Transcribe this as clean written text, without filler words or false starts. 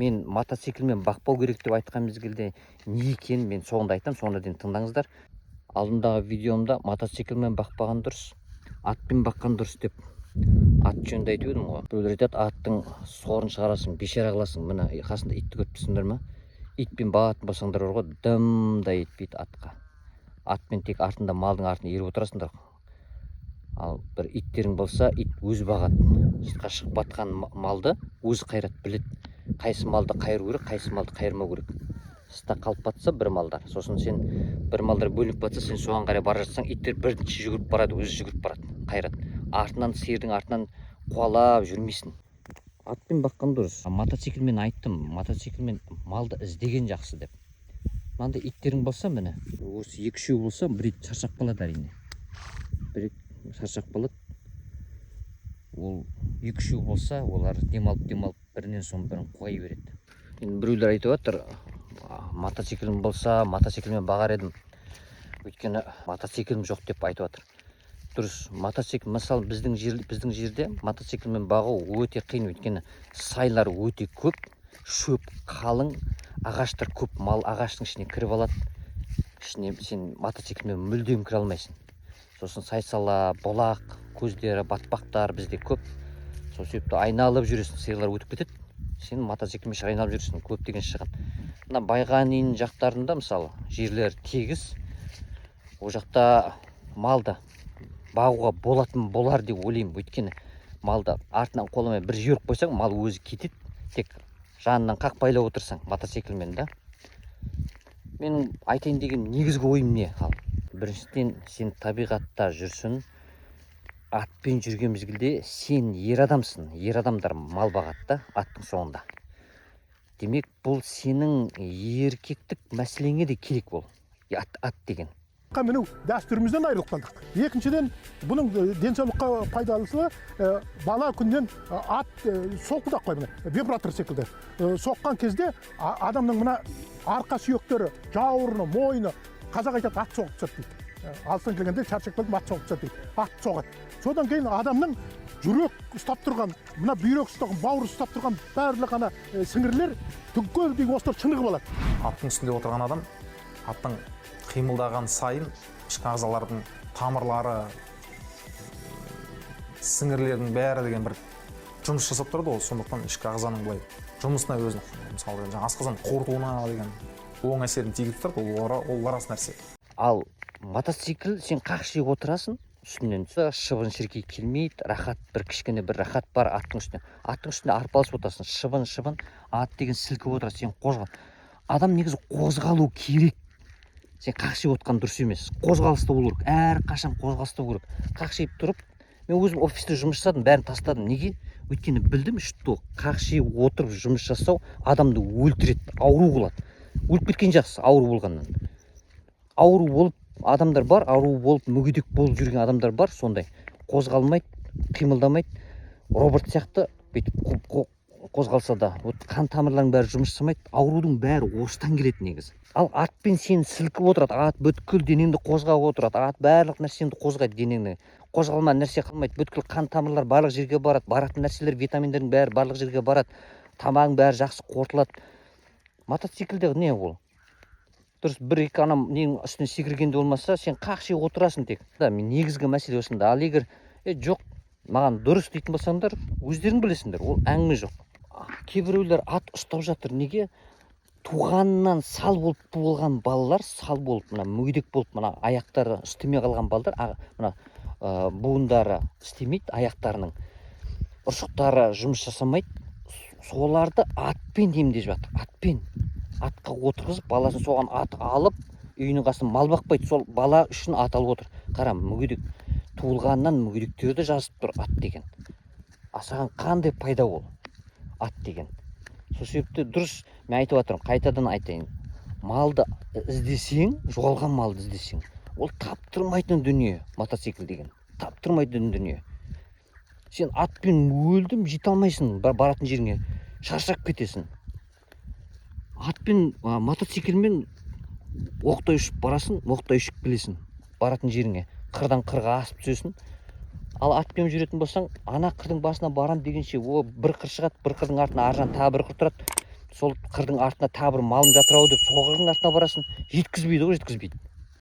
Мен мотоциклмен бақпау керек деп айтқан мезгілде не екенін мен соңында айтам, соңына дейін тыңдаңыздар. Алдындағы видеомда мотоциклмен бақпаған дұрыс, атпен баққан дұрыс деп ат жөнінде айтып едім ғой. Біреулер айтады, аттың сорын шығарасың, бейшара қыласың. Міне қасында итті көріп тұрсыңдар ма? Итпен бағатын болсаңдар бар ғой, дымдай етпейді атқа. Атпен тек артында малдың артына еріп отырасыңдар. Ал бір иттерің болса, ит өзі бағады. Сыртқа шығып батқан малды өзі қайрат біледі. Қайсы малды қайыру керек, қайсы малды қайырмау керек. Сыртта қалып батса бір малдар, сосын сен бір малдар бөлініп батса, сен соған қарай бара жатсаң, иттер бірінші жүгіріп барады, өзі жүгіріп барады, қайрат. Артынан сиырдың артынан қуалап жүрмейсің. Атпен баққан дұрыс. Мотоциклмен айттым, мотоциклмен малды іздеген жақсы деп. Мынандай иттерің болса, міне осы 2-3 болса, бір ит шаршап қалады әрине. Бір шаршап қалады. Ол 2-3 болса, олар демалып бірінен соң бірін қойы береді. Енді біреулер айтып жатыр, мотоциклім болса, мотоциклмен бағар едім. Өйткені мотоциклім жоқ деп айтып жатыр. Дұрыс, мотоцикл, мысалы біздің жерде мотоциклмен бағу өте қиын, өйткені сайлар өте көп, шөп қалың, ағаштар көп, мал ағаштың ішіне кіріп алады. Ішіне сен мотоциклмен мүлдем кіре алмайсың. Сосын сайсала, бұлақ, көздері, батпақтар бізде көп. Сол себепті айналып жүресің, сиырлар өтіп кетеді. Сен мотоциклмен айналып жүресің, көптеген шығын. Мына Байғанин жақтарында мысалы жерлер тегіс. Ол жақта малды бағуға болар деп ойлаймын. Өйткені малды артынан қоламай бір жіберіп қойсаң, мал өзі кетеді. Тек жанынан қақпайлап отырсаң мотоциклмен да. Менің айтайын деген негізгі ойым не? Ал біріншіден сен табиғатта жүрсін, атпен жүрген мезгілде сен ер адамсың. Ер адамдар мал бағады да аттың соңында. Демек, бұл сенің еркектік мәселеңе де керек бол. Ат деген. Менің дәстүрімізден айырылып қалдық. Екіншіден, бұның денсаулыққа пайдалысы бала күннен ат соққыдақ қой, вибратор секілді. Соққан кезде адамның мына арқа сүйектері, жауырыны, мойны, қазақ айтады, ат соғып түседі дейді. Алыстан келгенде шаршап келіп ат соғып түседі дейді. Ат соғады. Содан кейін адамның жүрек ұстап тұрған, мына бүйрек ұстаған, бауыр ұстап тұрған барлық ана сіңірлер түгел деген осылар шынығып алады. Аттың үстінде отырған адам аттың қимылдаған сайын ішкі ағзалардың тамырлары, сіңірлердің бәрі деген бір жұмыс жасап тұрады ол. Сондықтан ішкі ағзаның былай жұмысына өзінің, мысалы асқазан қорытуына деген оң әсерін тигізіп тұрады. Ол рас нәрсе. Ал мотоцикл сен қақшиып отырасың, үстінен шыбын шіркей келмейді, рахат, бір кішкене бір рахат бар аттың үстіне. Аттың үстіне арпалысып отырасың, шыбын, ат деген сілкіп отырасың, сен қозғал. Адам негізі қозғалу керек. Сен қақшиып отқан дұрыс емес. Қозғалысты болу керек. Әр қашан қозғалысты болу керек. Қақшиып тұрып, мен өзім офисте жұмыс жасадым, бәрін тастадым. Неге? Өйткені білдім, что қақшиып отырып жұмыс жасау адамды өлтіреді, ауру болады. Өліп кеткен жақсы, ауру болғаннан. Ауру болып адамдар бар, ауру болып мүгедек болып жүрген адамдар бар, сондай. Қозғалмайды, қимылдамайды. Робот сияқты бүйтіп қозғалса да, қан тамырларының бәрі жұмыс жасамайды. Аурудың бәрі осыдан келеді негізі. Ал атпен сен сілкіп отырады, ат бүткіл денеңді қозғап отырады, ат барлық нәрсеңді қозғайды денеңді. Қозғалма нәрсе қалмайды, бүткіл қан тамырлар барлық жерге барады, баратын нәрселер, витаминдердің бәрі барлық жерге барады, тамағың бәрі жақсы қорытылады. Мотоциклде не ол? Дұрыс, бір-екі анам ненің үстіне секіргенде болмаса, сен қақшиып отырасың тек. Мен негізгі мәселе осында. Ал егер жоқ, маған дұрыс дейтін болсаңдар, өздерің білесіңдер, ол әңгіме жоқ. Кейбіреулер ат ұстап жатыр, неге? Туғаннан сал болып болған балалар, сал болып, мына мүгедек болып, мына аяқтары істемей қалған балалар, мына буындары істемейді, аяқтарының ұршықтары жұмыс жасамайды. Соларды атпен емдеп жатыр, атпен. Атқа отырғызып, баласын соған ат алып, үйінің қасына мал бақпайды, сол бала үшін ат алып отыр. Қара, мүгедек. Туылғаннан мүгедектерді жазып тұр ат деген. Асаған қандай пайда ол? Ат деген. Сол себепті дұрыс, мен айтып жатырмын, қайтадан айтайын. Малды іздесең, жоғалған малды іздесең, ол таптырмайтын дүние, мотоцикл деген. Таптырмайтын дүние. Сен атпен өлдім, жете алмайсың баратын жеріңе, шаршап кетесің. Атпен, мотоциклмен оқтай ұшып барасың, оқтай ұшып келесің баратын жеріңе. Қырдан қырға асып түсесің. Ал атпен жүретін болсаң, ана қырдың басына барам дегенше, бір қыр шығады, бір қырдың артына аржан тағы бір қыр тұрады. сол қырдың артына тағы бір малым жатыр ау деп сол қырдың артына барасың, жеткізбейді ғой, жеткізбейді.